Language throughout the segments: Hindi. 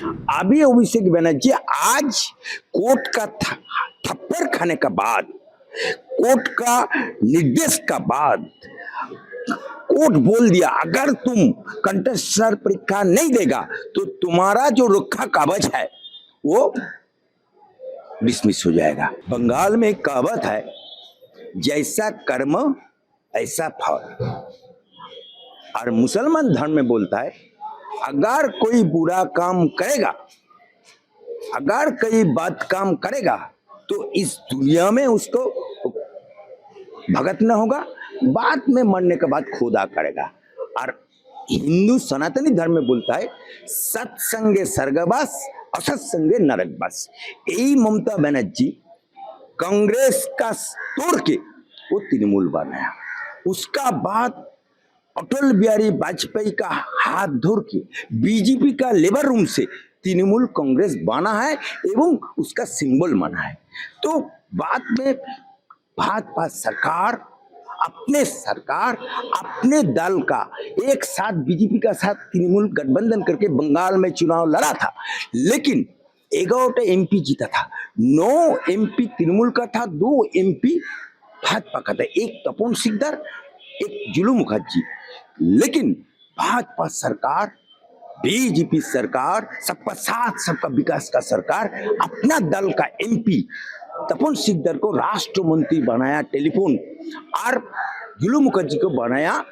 अभी अभिषेक बनर्जी आज कोर्ट का थप्पड़ खाने का बाद, कोर्ट का निर्देश का बाद कोर्ट बोल दिया अगर तुम कंटेस्टर परीक्षा नहीं देगा तो तुम्हारा जो रखा कागज है वो डिसमिस हो जाएगा। बंगाल में एक कहावत है, जैसा कर्म ऐसा फल। और मुसलमान धर्म में बोलता है अगर कोई बुरा काम करेगा, अगर कोई बद काम करेगा तो इस दुनिया में उसको भगत न होगा, बाद में मरने के बाद खुदा करेगा। और हिंदू सनातनी धर्म में बोलता है सत्संगे स्वर्गवास असत्संगे नरकवास। यही ममता बनर्जी कांग्रेस का तोड़ के वो तृणमूल बनाया। उसका बाद अटल बिहारी वाजपेयी का हाथ धोर के बीजेपी का लेबर रूम से तृणमूल कांग्रेस बना है एवं उसका सिंबल बना है। तो बाद में भाजपा सरकार अपने दल का एक साथ बीजेपी का साथ तृणमूल गठबंधन करके बंगाल में चुनाव लड़ा था, लेकिन 11 एमपी जीता था। 9 एमपी तृणमूल का था, 2 एमपी भाजपा का था, एक तपोन सिकदर, एक जुलू मुखर्जी। लेकिन भाजपा सरकार, बीजेपी सरकार, सबका साथ सबका विकास का सरकार अपना दल का एमपी तपन सिकदर को राष्ट्र मंत्री बनाया टेलीफोन, और जुलू मुखर्जी को बनाया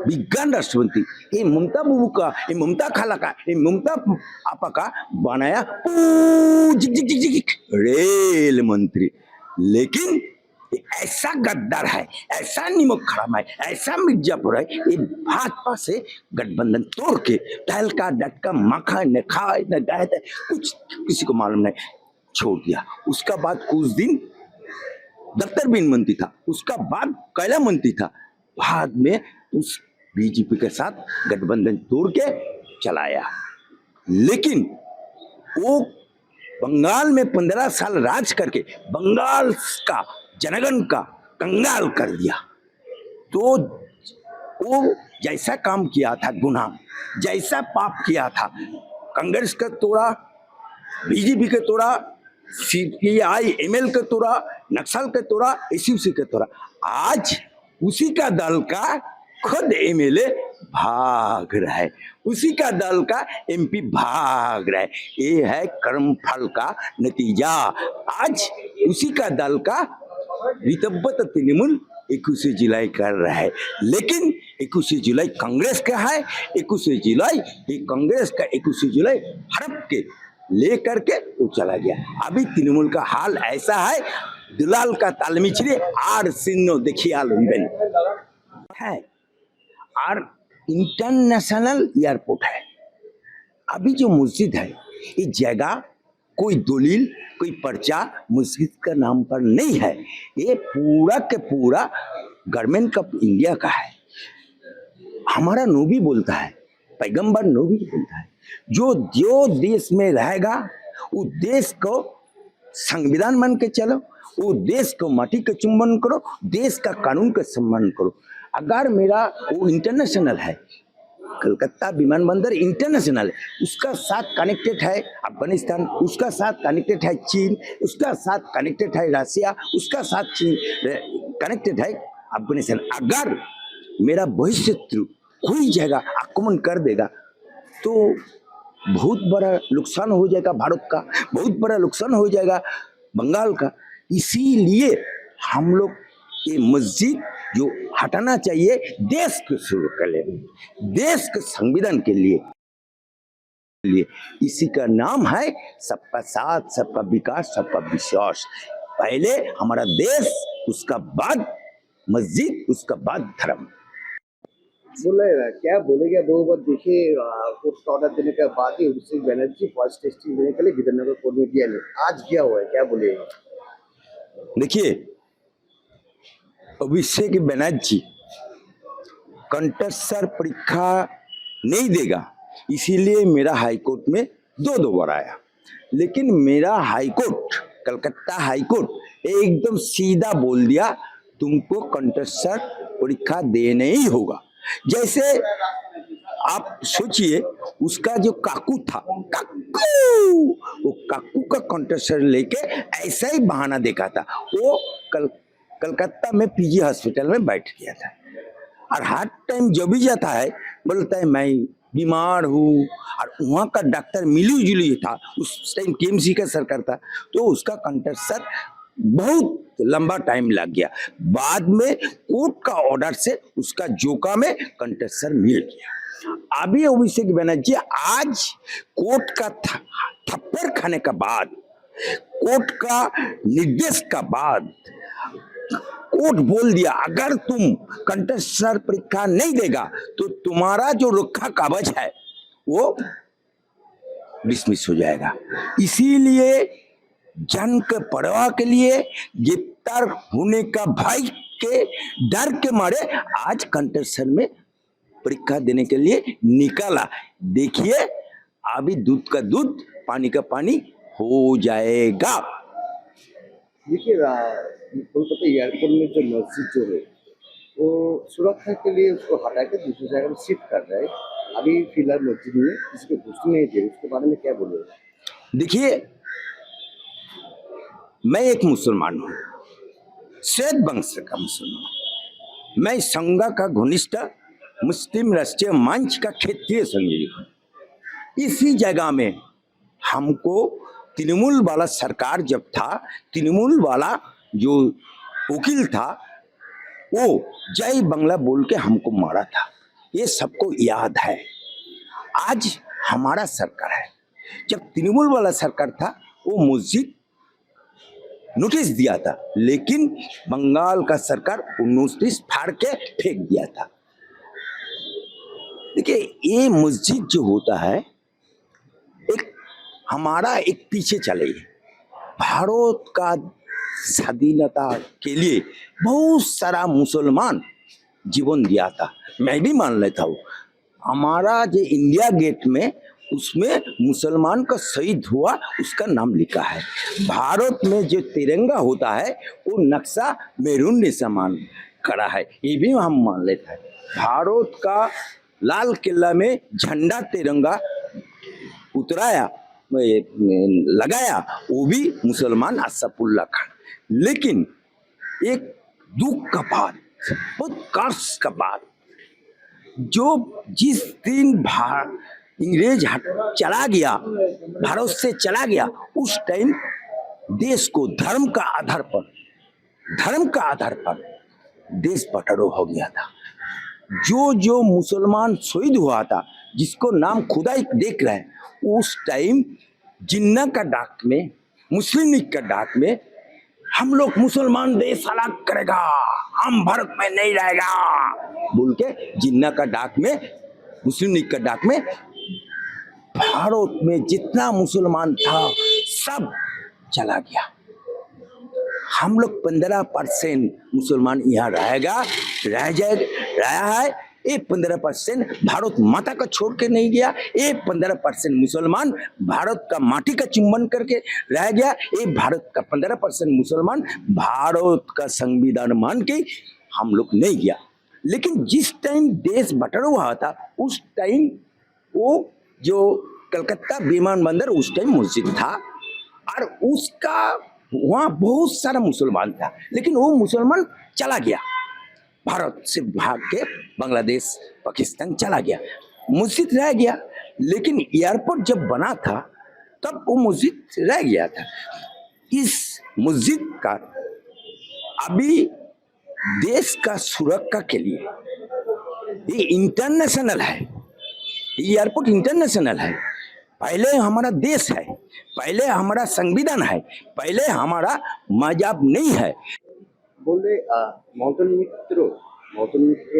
विज्ञान राष्ट्रमंत्री। ये ममता बुबू का, ये ममता खाला का, ये ममता आपा का बनाया रेल मंत्री। लेकिन ऐसा गद्दार है, ऐसा निमक खराम है, ऐसा मिर्जापुर है, ये भाजपा से गठबंधन तोड़ के टहल का डटका माखा न खाए न गाय कुछ किसी को मालूम नहीं छोड़ दिया। उसका बाद कुछ दिन दफ्तर बिन मंत्री था, उसका बाद कैला मंत्री था, बाद में उस बीजेपी के साथ गठबंधन तोड़ के चलाया। लेकिन वो बंगाल में 15 साल राज करके बंगाल का जनगण का कंगाल कर दिया। तो वो जैसा काम किया था गुनाह, जैसा पाप किया था, कांग्रेस का तोड़ा, बीजेपी के तोड़ा, सीपीआई एमएल के तोड़ा, नक्सल के तोड़ा, एसयूसी के तोड़ा, आज उसी का दल का खुद एमएलए भाग रहा है, उसी का दल का एमपी भाग रहा है। ये है कर्म फल का नतीजा। आज उसी का दल का रितब्बत तृणमूल 21 जुलाई कर रहा है, लेकिन 21 जुलाई कांग्रेस का है। 21 जुलाई ये कांग्रेस का 21 जुलाई हड़प के ले करके वो चला गया। अभी तृणमूल का हाल ऐसा है, दुलाल का तालमिचरे आर सिन्नो देखियाल है, और इंटरनेशनल एयरपोर्ट है। अभी जो मस्जिद है ये जगह कोई दलील, कोई पर्चा मस्जिद का नाम पर नहीं है, ये पूरा के पूरा गवर्नमेंट ऑफ इंडिया का है। हमारा नबी बोलता है, पैगंबर नबी बोलता है, जो देश में रहेगा वो देश को संविधान मान के चलो, वो देश को माटी के चुम्बन करो, देश का कानून का सम्मान करो। अगर मेरा वो इंटरनेशनल है, कलकत्ता विमानबंदर इंटरनेशनल है, उसका साथ कनेक्टेड है अफगानिस्तान, उसका साथ कनेक्टेड है चीन, उसका साथ कनेक्टेड है रसिया, उसका साथ चीन कनेक्टेड है अफगानिस्तान। अगर मेरा भविष्य कोई जगह आक्रमण कर देगा तो बहुत बड़ा नुकसान हो जाएगा भारत का, बहुत बड़ा नुकसान हो जाएगा बंगाल का। इसीलिए हम लोग ये मस्जिद जो हटाना चाहिए, देश को शुरू कर ले, देश के संविधान के लिए। इसी का नाम है सबका साथ, सबका विकास, सबका विश्वास। पहले हमारा देश, उसका बाद मस्जिद, उसका बाद धर्म। बोलेगा क्या बोलेगा वो बात देखिए। कोर्ट ऑर्डर देने के बाद ही अभिषेक बनर्जी फर्स्ट टेस्टिंग देने के लिए विधाननगर कोर्ट में गया, नहीं आज क्या हुआ है, क्या बोलेगा? देखिए, अभिषेक बनर्जी कंटेस्टर परीक्षा नहीं देगा, इसीलिए मेरा हाईकोर्ट में 2 बार आया। लेकिन मेरा हाईकोर्ट, कलकत्ता हाईकोर्ट एकदम सीधा बोल दिया तुमको कंटेस्टर परीक्षा देना ही होगा। जैसे आप सोचिए, उसका जो काकू था, वो काकू का कॉन्ट्रेक्शन लेके ऐसा ही बहाना देखा था। वो कलकत्ता में पीजी हॉस्पिटल में बैठ गया था और हर टाइम जब भी जाता है बोलता है मैं बीमार हूँ। और वहाँ का डॉक्टर मिलू जुलू था, उस टाइम केएमसी का सरकार था, तो उसका कॉन्ट्रेक्शन बहुत लंबा टाइम लग गया। बाद में कोर्ट का ऑर्डर से उसका जोका में कॉन्ट्रेक्शन मिल गया। अभी अभिषेक बनर्जी आज कोर्ट का थप्पड़ खाने का बाद, कोर्ट का निर्देश का बाद, कोर्ट बोल दिया अगर तुम कंटेस्टर परीक्षा नहीं देगा तो तुम्हारा जो रखा कागज है वो डिसमिस हो जाएगा। इसीलिए जन के परवाह के लिए गिरफ्तार होने का भय के डर के मारे आज कंटेस्टर में परीक्षा देने के लिए निकाला। देखिए अभी दूध का दूध पानी का पानी हो जाएगा। देखिए कोलकाता एयरपोर्ट में जो मस्जिद जो है वो सुरक्षा के लिए उसको हटा के दूसरी जगह में शिफ्ट कर रहा है। अभी फिलहाल मस्जिद में किसी को घुसने नहीं दे, उसके बारे में क्या बोलोगे? देखिए मैं एक मुसलमान हूँ, श्वेत वंश का मुसलमान। मैं संघ का घनिष्ठ मुस्लिम राष्ट्रीय मंच का क्षेत्रीय संयोजक हूँ। इसी जगह में हमको तृणमूल वाला सरकार जब था, तृणमूल वाला जो वकील था वो जय बांग्ला बोल के हमको मारा था, ये सबको याद है। आज हमारा सरकार है, जब तृणमूल वाला सरकार था वो मस्जिद नोटिस दिया था, लेकिन बंगाल का सरकार वो नोटिस फाड़ के फेंक दिया था। देखिए ये मस्जिद जो होता है एक हमारा एक पीछे चले, भारत का स्वाधीनता के लिए बहुत सारा मुसलमान जीवन दिया था, मैं भी मान लेता हूँ। हमारा जो इंडिया गेट में उसमें मुसलमान का शहीद हुआ उसका नाम लिखा है। भारत में जो तिरंगा होता है वो नक्शा मेरून ने समान करा है, ये भी हम मान लेते हैं। भारत का लाल किला में झंडा तिरंगा उतराया लगाया वो भी मुसलमान असफुल्ला खान। लेकिन एक दुख का बात, बहुत कर्ष का बात, जो जिस दिन इंग्रेज चला गया, भारत से चला गया, उस टाइम देश को धर्म का आधार पर देश बटारो हो गया था। जो मुसलमान शहीद हुआ था जिसको नाम खुदा ही देख रहे हैं, उस टाइम जिन्ना का डाक में, मुस्लिम लीग का डाक में हम लोग मुसलमान देश अलग करेगा, हम भारत में नहीं रहेगा बोल के जिन्ना का डाक में, मुस्लिम लीग का डाक में भारत में जितना मुसलमान था सब चला गया। हम लोग 15% मुसलमान यहाँ रहा है। ये 15% भारत माता का छोड़ के नहीं गया, ये 15% मुसलमान भारत का माटी का चुम्बन करके रह गया, ये भारत का 15% मुसलमान भारत का संविधान मान के हम लोग नहीं गया। लेकिन जिस टाइम देश बटा हुआ था उस टाइम वो जो कलकत्ता विमानबंदर उस टाइम मस्जिद था और उसका वहाँ बहुत सारा मुसलमान था, लेकिन वो मुसलमान चला गया, भारत से भाग के बांग्लादेश पाकिस्तान चला गया, मस्जिद रह गया। लेकिन एयरपोर्ट जब बना था तब वो मस्जिद रह गया था। इस मस्जिद का अभी देश का सुरक्षा के लिए ये इंटरनेशनल है, एयरपोर्ट इंटरनेशनल है। पहले हमारा देश है, पहले हमारा संविधान है, पहले हमारा मजहब नहीं है। बोले मौतन मित्र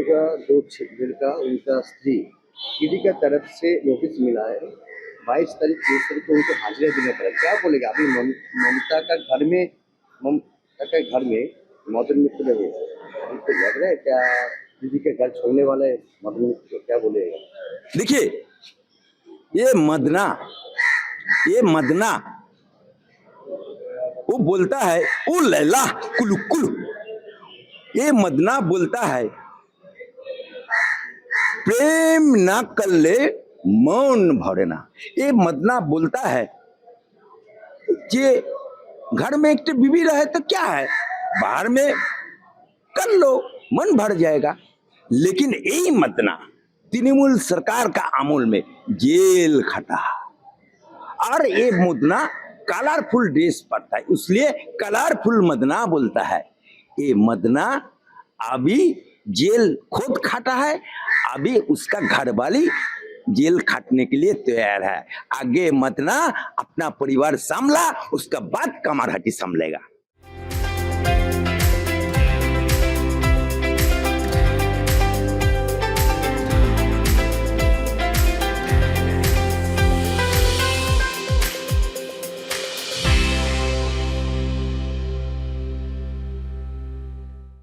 का दो लड़का उनका स्त्री ईडी का तरफ से नोटिस मिला है, 22 तारीख 23 तारीख को उनको हाजिरा देना पड़ा। क्या बोलेगा? अभी ममता का घर में मौतन मित्र है, उनको लग रहा है क्या दीदी के घर छोड़ने वाला है मौतन मित्र? क्या बोलेगा? देखिए ये मदना वो बोलता है ओ लैला कुलु कुलु, ये मदना बोलता है प्रेम ना कर ले मौन भरना। ये मदना बोलता है कि घर में एक बीवी रहे तो क्या है, बाहर में कर लो, मन भर जाएगा। लेकिन यही मदना तृणमूल सरकार का अमल में जेल खटा, और ये मदना कलरफुल ड्रेस पहनता है, इसलिए कलरफुल मदना बोलता है। ये मदना अभी जेल खुद खाता है, अभी उसका घरवाली जेल खाटने के लिए तैयार है। आगे मदना अपना परिवार संभला, उसका बाद कमर हटी संभलेगा।